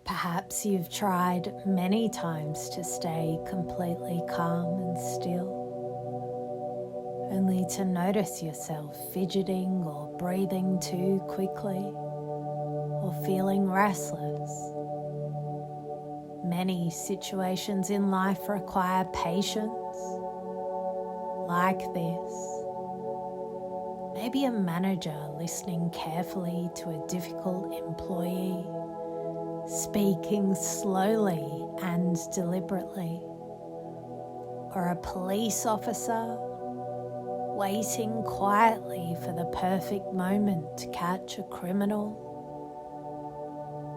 Perhaps you've tried many times to stay completely calm and still, only to notice yourself fidgeting or breathing too quickly or feeling restless. Many situations in life require patience, like this. Maybe a manager listening carefully to a difficult employee, speaking slowly and deliberately, or a police officer waiting quietly for the perfect moment to catch a criminal.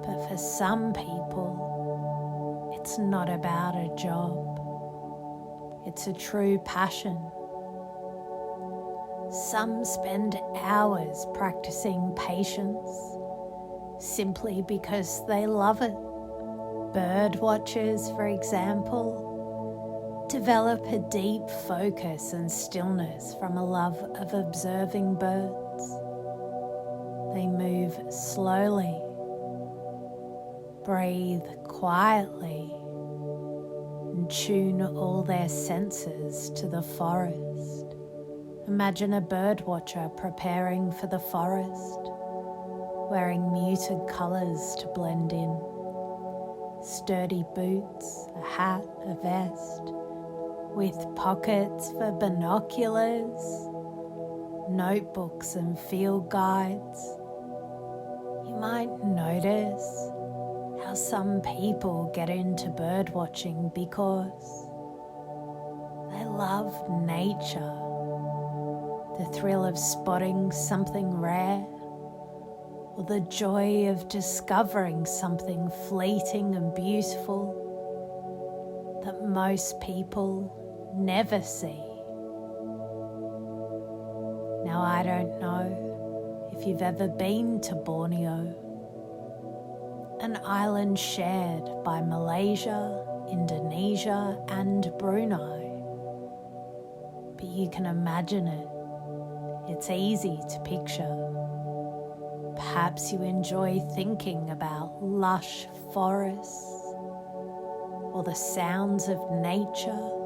But for some people, it's not about a job. It's a true passion. Some spend hours practicing patience simply because they love it. Bird watchers, for example, develop a deep focus and stillness from a love of observing birds. They move slowly, breathe quietly, and tune all their senses to the forest. Imagine a bird watcher preparing for the forest, wearing muted colours to blend in. Sturdy boots, a hat, a vest, with pockets for binoculars, notebooks and field guides. You might notice how some people get into bird watching because they love nature, the thrill of spotting something rare, or the joy of discovering something fleeting and beautiful that most people never see. Now, I don't know if you've ever been to Borneo, an island shared by Malaysia, Indonesia, and Brunei, but you can imagine it. It's easy to picture. Perhaps you enjoy thinking about lush forests or the sounds of nature,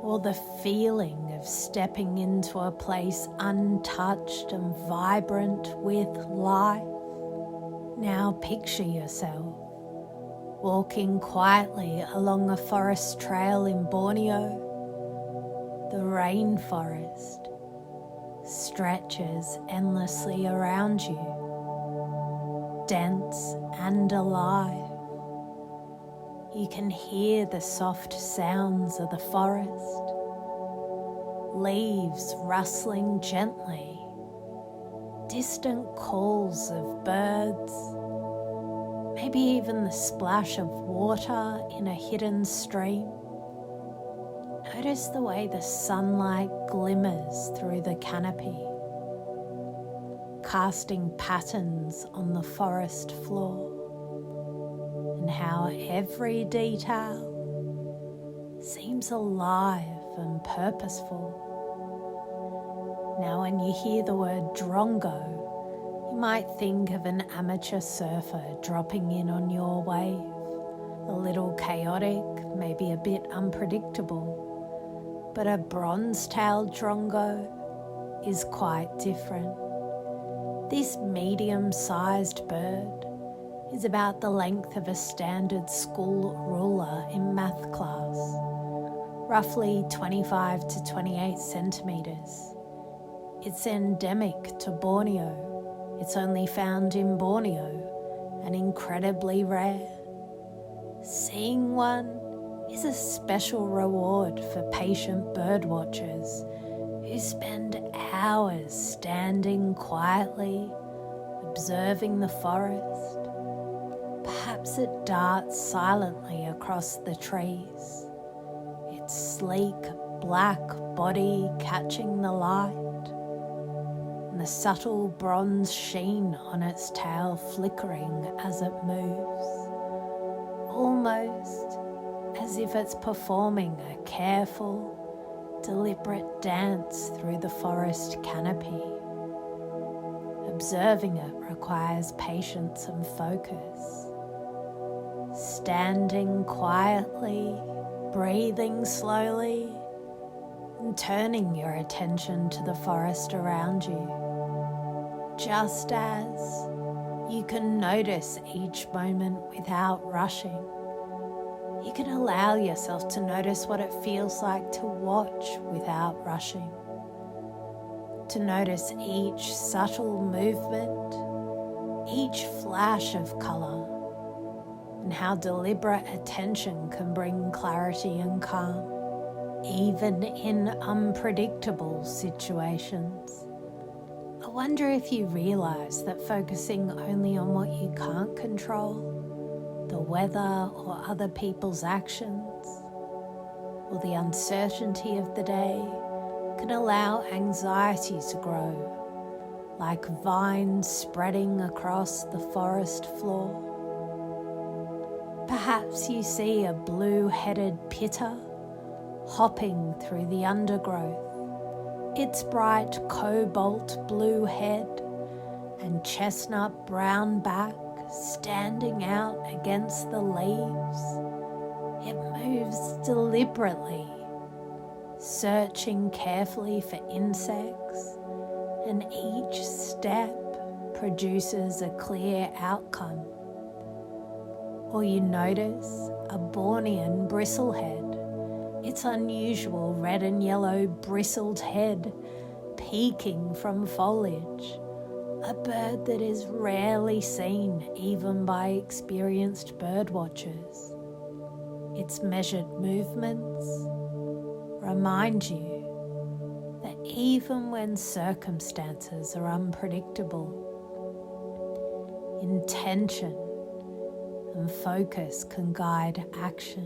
or the feeling of stepping into a place untouched and vibrant with life. Now picture yourself walking quietly along a forest trail in Borneo. The rainforest stretches endlessly around you, dense and alive. You can hear the soft sounds of the forest, leaves rustling gently, distant calls of birds, maybe even the splash of water in a hidden stream. Notice the way the sunlight glimmers through the canopy, casting patterns on the forest floor, and how every detail seems alive and purposeful. Now, when you hear the word drongo, you might think of an amateur surfer dropping in on your wave, a little chaotic, maybe a bit unpredictable. But a bronze-tailed drongo is quite different. This medium-sized bird is about the length of a standard school ruler in math class, roughly 25 to 28 centimetres. It's endemic to Borneo. It's only found in Borneo and incredibly rare. Seeing one is a special reward for patient bird watchers who spend hours standing quietly, observing the forest. Perhaps it darts silently across the trees, its sleek black body catching the light, and the subtle bronze sheen on its tail flickering as it moves, almost as if it's performing a careful, deliberate dance through the forest canopy. A Observing it requires patience and focus. Standing quietly, breathing slowly, and turning your attention to the forest around you. Just as you can notice each moment without rushing, you can allow yourself to notice what it feels like to watch without rushing. To notice each subtle movement, each flash of colour, and how deliberate attention can bring clarity and calm, even in unpredictable situations. I wonder if you realise that focusing only on what you can't control, the weather or other people's actions, or the uncertainty of the day, can allow anxiety to grow, like vines spreading across the forest floor. Perhaps you see a blue-headed pitter hopping through the undergrowth, its bright cobalt blue head and chestnut brown back standing out against the leaves. It moves deliberately, searching carefully for insects, and each step produces a clear outcome. Or you notice a Bornean bristlehead, its unusual red and yellow bristled head peeking from foliage, a bird that is rarely seen even by experienced bird watchers. Its measured movements remind you that even when circumstances are unpredictable, intention and focus can guide action.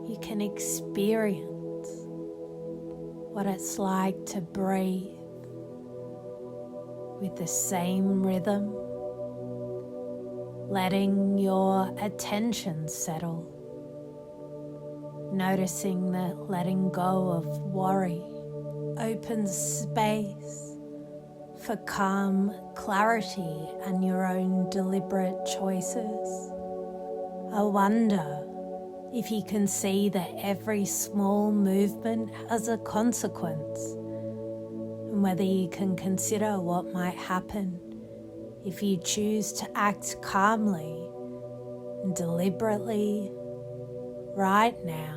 You can experience what it's like to breathe with the same rhythm, letting your attention settle. Noticing that letting go of worry opens space for calm clarity and your own deliberate choices. I wonder if you can see that every small movement has a consequence, and whether you can consider what might happen if you choose to act calmly and deliberately right now.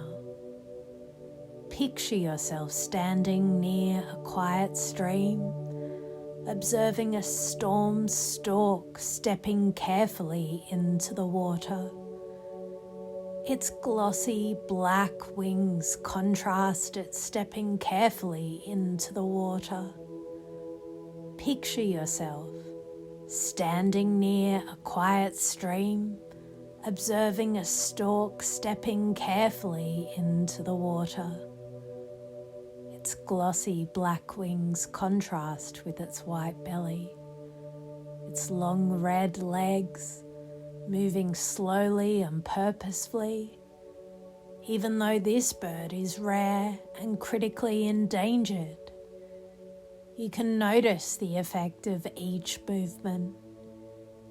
Picture yourself standing near a quiet stream, observing a storm stork stepping carefully into the water. Its glossy black wings contrast it stepping carefully into the water. Picture yourself standing near a quiet stream, observing a stork stepping carefully into the water. Its glossy black wings contrast with its white belly, its long red legs moving slowly and purposefully. Even though this bird is rare and critically endangered, you can notice the effect of each movement,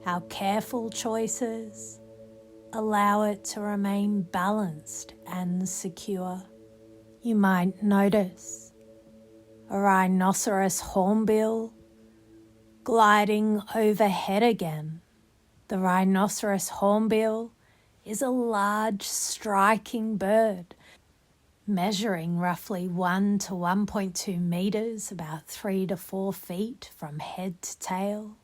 how careful choices allow it to remain balanced and secure. You might notice a rhinoceros hornbill gliding overhead again. The rhinoceros hornbill is a large, striking bird, measuring roughly 1 to 1.2 meters, about 3 to 4 feet from head to tail.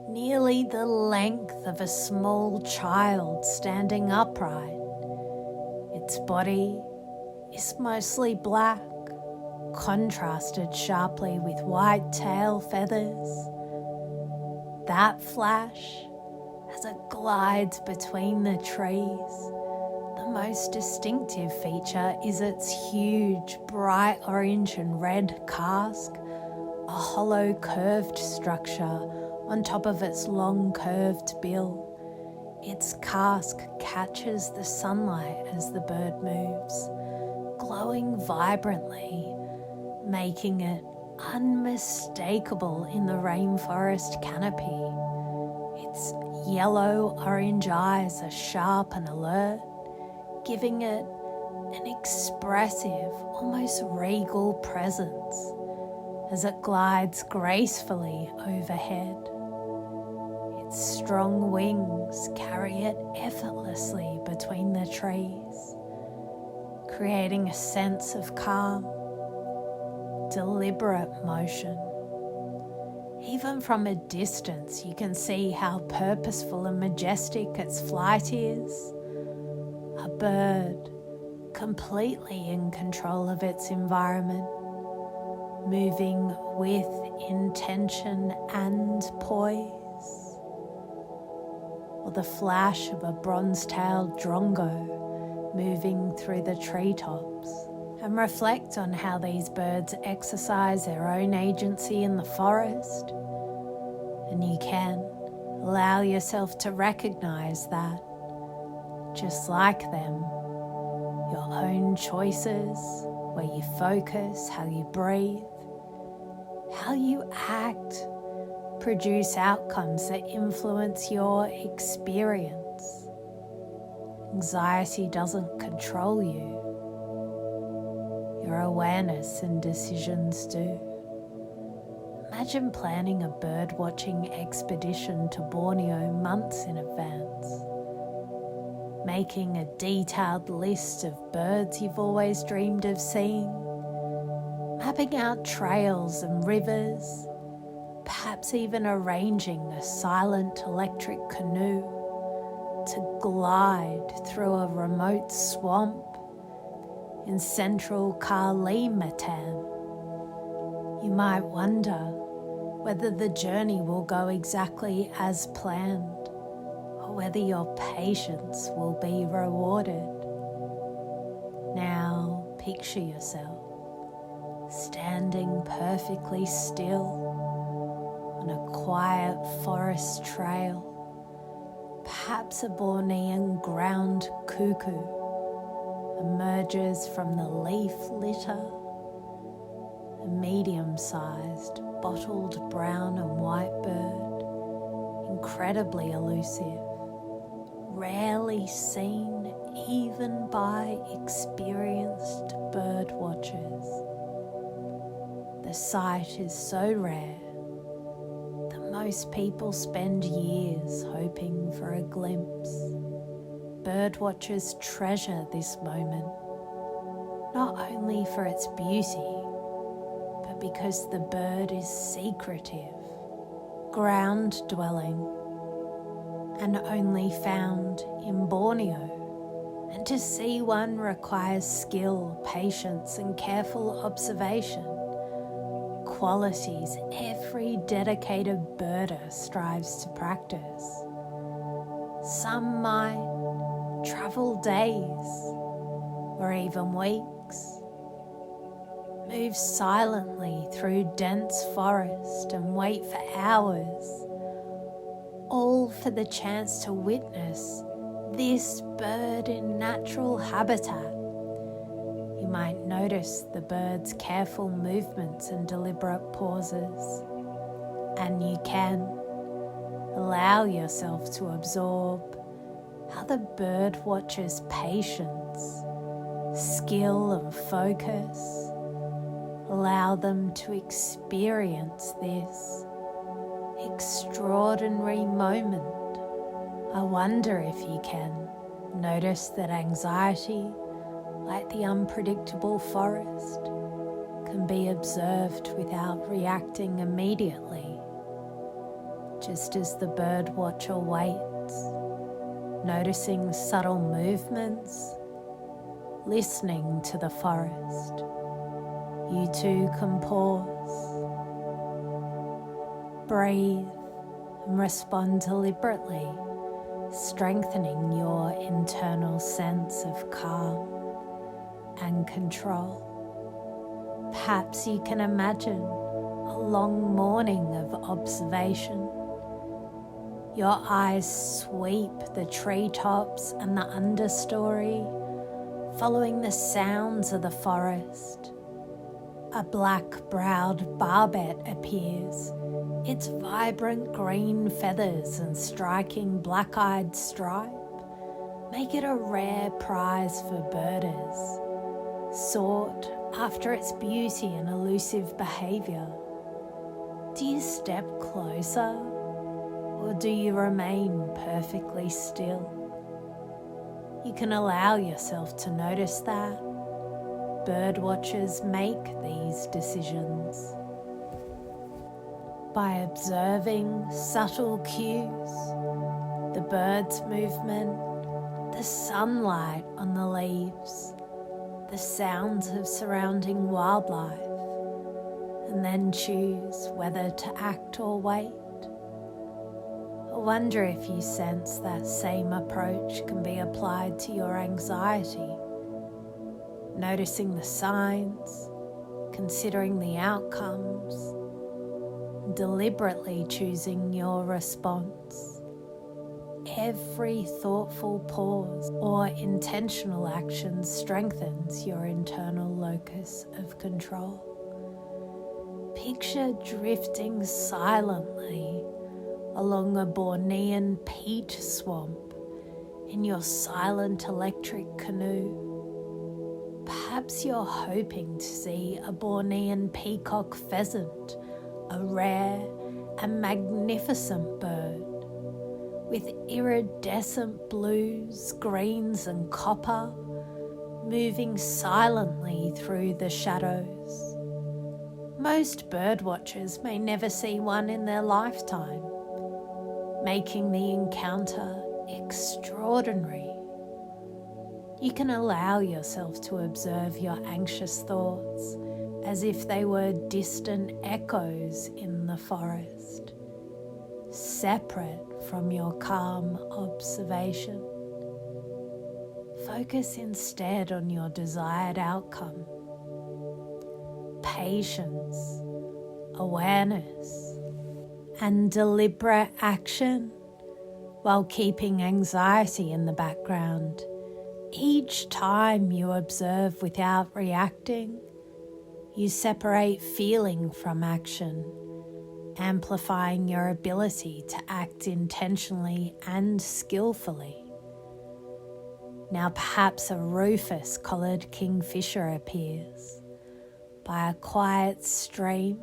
Nearly the length of a small child standing upright. Its body is mostly black, contrasted sharply with white tail feathers. That flash, as it glides between the trees, the most distinctive feature is its huge, bright orange and red casque, a hollow curved structure on top of its long curved bill. Its casque catches the sunlight as the bird moves, glowing vibrantly, making it unmistakable in the rainforest canopy. Its yellow-orange eyes are sharp and alert, giving it an expressive, almost regal presence as it glides gracefully overhead. Its strong wings carry it effortlessly between the trees, creating a sense of calm, deliberate motion. Even from a distance, you can see how purposeful and majestic its flight is. A bird completely in control of its environment, moving with intention and poise. Or the flash of a bronze-tailed drongo moving through the treetops. And reflect on how these birds exercise their own agency in the forest. And you can allow yourself to recognize that, just like them, your own choices, where you focus, how you breathe, how you act, produce outcomes that influence your experience. Anxiety doesn't control you. Your awareness and decisions do. Imagine planning a bird-watching expedition to Borneo months in advance, making a detailed list of birds you've always dreamed of seeing, mapping out trails and rivers, perhaps even arranging a silent electric canoe to glide through a remote swamp in central Kalimantan. You might wonder whether the journey will go exactly as planned, or whether your patience will be rewarded. Now picture yourself standing perfectly still on a quiet forest trail. Perhaps a Bornean ground cuckoo emerges from the leaf litter. A medium-sized, bottled brown and white bird, incredibly elusive, rarely seen even by experienced bird watchers. The sight is so rare that most people spend years hoping for a glimpse. Bird watchers treasure this moment, not only for its beauty, but because the bird is secretive, ground-dwelling, and only found in Borneo. And to see one requires skill, patience, and careful observation, qualities every dedicated birder strives to practice. Some might travel days or even weeks, move silently through dense forest and wait for hours, all for the chance to witness this bird in natural habitat. You might notice the bird's careful movements and deliberate pauses, and you can allow yourself to absorb how the bird watcher's patience, skill and focus allow them to experience this extraordinary moment. I wonder if you can notice that anxiety, like the unpredictable forest, can be observed without reacting immediately, just as the bird watcher waits, noticing subtle movements, listening to the forest. You too can pause, breathe, and respond deliberately, strengthening your internal sense of calm and control. Perhaps you can imagine a long morning of observation. Your eyes sweep the treetops and the understory, following the sounds of the forest. A black-browed barbet appears, its vibrant green feathers and striking black-eyed stripe make it a rare prize for birders, sought after its beauty and elusive behaviour. Do you step closer, or do you remain perfectly still? You can allow yourself to notice that. Birdwatchers make these decisions. By observing subtle cues, the bird's movement, the sunlight on the leaves, the sounds of surrounding wildlife, and then choose whether to act or wait. I wonder if you sense that same approach can be applied to your anxiety, noticing the signs, considering the outcomes, deliberately choosing your response. Every thoughtful pause or intentional action strengthens your internal locus of control. Picture drifting silently along a Bornean peat swamp in your silent electric canoe. Perhaps you're hoping to see a Bornean peacock pheasant, a rare and magnificent bird with iridescent blues, greens and copper, moving silently through the shadows. Most birdwatchers may never see one in their lifetime, making the encounter extraordinary. You can allow yourself to observe your anxious thoughts as if they were distant echoes in the forest, separate from your calm observation. Focus instead on your desired outcome. Patience, awareness, and deliberate action while keeping anxiety in the background. Each time you observe without reacting, you separate feeling from action, amplifying your ability to act intentionally and skillfully. Now perhaps a rufous-collared kingfisher appears by a quiet stream,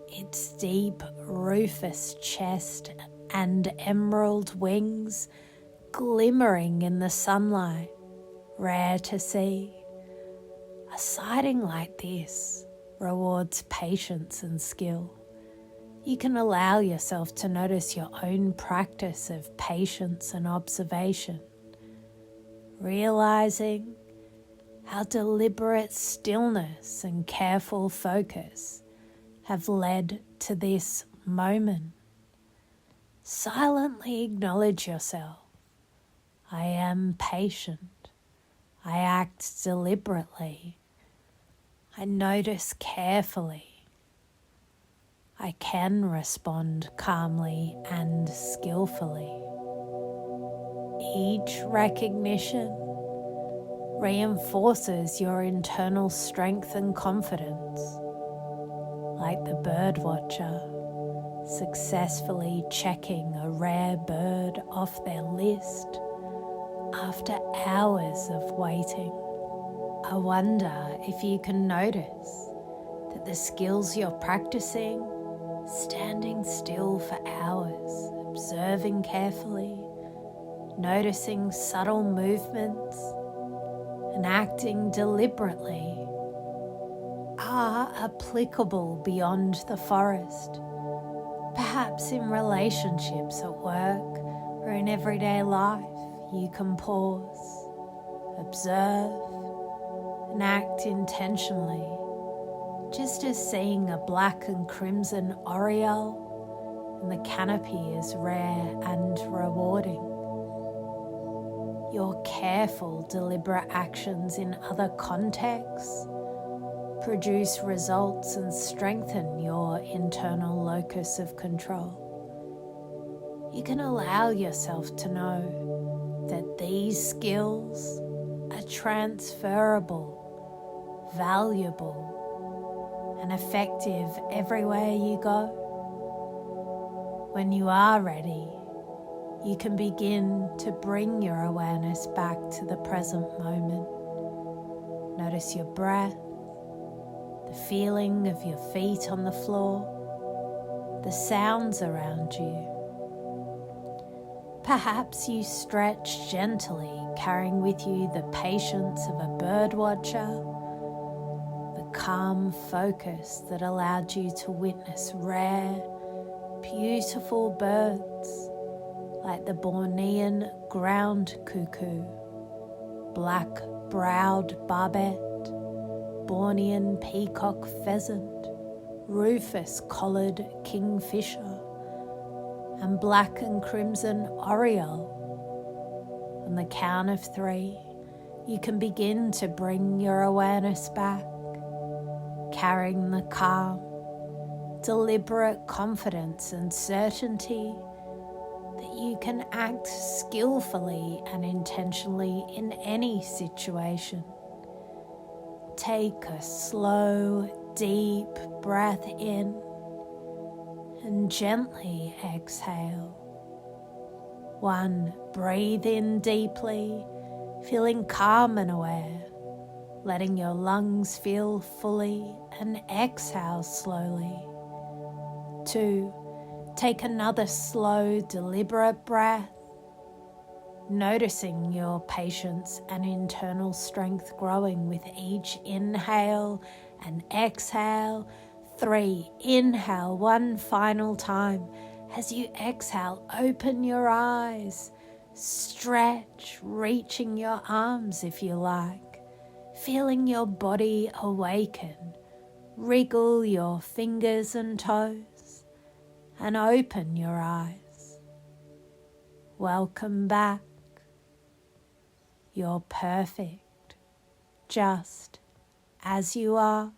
its deep rufous chest and emerald wings glimmering in the sunlight, rare to see. A sighting like this rewards patience and skill. You can allow yourself to notice your own practice of patience and observation, realizing how deliberate stillness and careful focus have led to this moment. Silently acknowledge yourself. I am patient. I act deliberately. I notice carefully. I can respond calmly and skillfully. Each recognition reinforces your internal strength and confidence, like the birdwatcher successfully checking a rare bird off their list after hours of waiting. I wonder if you can notice that the skills you're practicing, standing still for hours, observing carefully, noticing subtle movements, and acting deliberately, are applicable beyond the forest, perhaps in relationships at work or in everyday life. You can pause, observe, and act intentionally, just as seeing a black and crimson oriole in the canopy is rare and rewarding. Your careful, deliberate actions in other contexts produce results and strengthen your internal locus of control. You can allow yourself to know that these skills are transferable, valuable, and effective everywhere you go. When you are ready, you can begin to bring your awareness back to the present moment. Notice your breath, the feeling of your feet on the floor, the sounds around you. Perhaps you stretch gently, carrying with you the patience of a bird watcher, the calm focus that allowed you to witness rare, beautiful birds like the Bornean ground cuckoo, black-browed barbet, Bornean peacock pheasant, rufous-collared kingfisher, and black and crimson oriole. On the count of 3, you can begin to bring your awareness back, carrying the calm, deliberate confidence and certainty that you can act skillfully and intentionally in any situation. Take a slow, deep breath in and gently exhale. 1, breathe in deeply, feeling calm and aware, letting your lungs fill fully, and exhale slowly. 2, take another slow, deliberate breath, noticing your patience and internal strength growing with each inhale and exhale. 3, inhale one final time. As you exhale, open your eyes, stretch, reaching your arms if you like, feeling your body awaken. Wriggle your fingers and toes and open your eyes. Welcome back. You're perfect, just as you are.